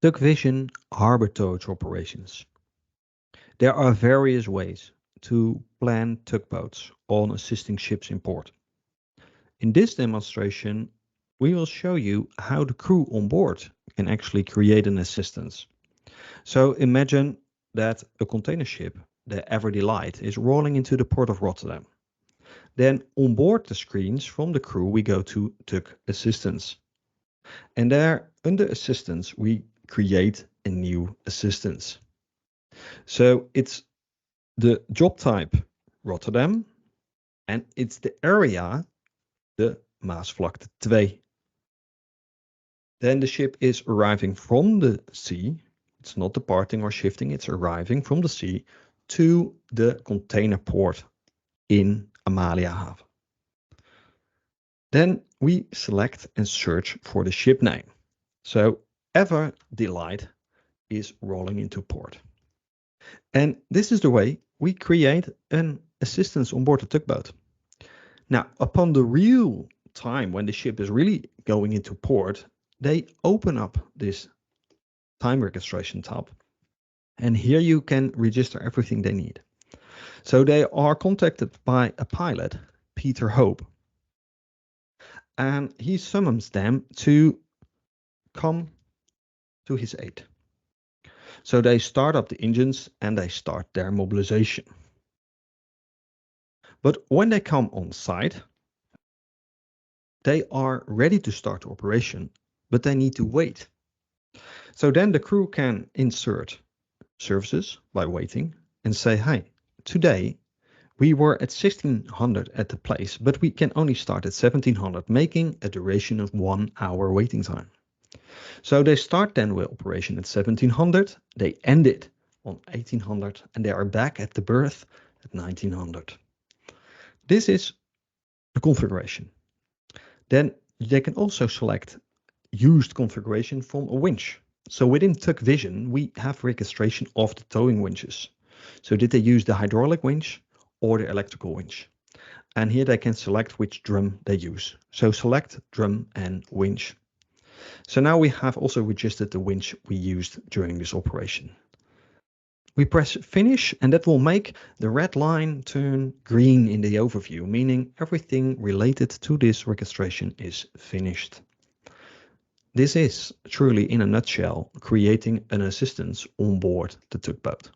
TugVision harbor towage operations. There are various ways to plan tugboats on assisting ships in port. In this demonstration, we will show you how the crew on board can actually create an assistance. So imagine that a container ship, the Ever Delight, is rolling into the port of Rotterdam. Then on board the screens from the crew, we go to Tug Assistance. And there, under Assistance, we create a new assistance. So it's the job type Rotterdam and it's the area de Maasvlakte 2. Then the ship is arriving from the sea. It's not departing or shifting, it's arriving from the sea to the container port in Amaliahaven. Then we select and search for the ship name. So Ever Delight is rolling into port. And this is the way we create an assistance on board the tugboat. Now, upon the real time when the ship is really going into port, they open up this time registration tab. And here you can register everything they need. So they are contacted by a pilot, Peter Hope. And he summons them to come to his aid. So they start up the engines and they start their mobilization. But when they come on site, they are ready to start operation, but they need to wait. So then the crew can insert services by waiting and say, hi, today we were at 1600 at the place, but we can only start at 1700, making a duration of 1 hour waiting time. So they start then with operation at 1700, they end it on 1800, and they are back at the berth at 1900. This is the configuration. Then they can also select used configuration from a winch. So within TugVision, we have registration of the towing winches. So did they use the hydraulic winch or the electrical winch? And here they can select which drum they use. So select drum and winch. So now we have also registered the winch we used during this operation. We press finish and that will make the red line turn green in the overview, meaning everything related to this registration is finished. This is truly, in a nutshell, creating an assistance on board the tugboat.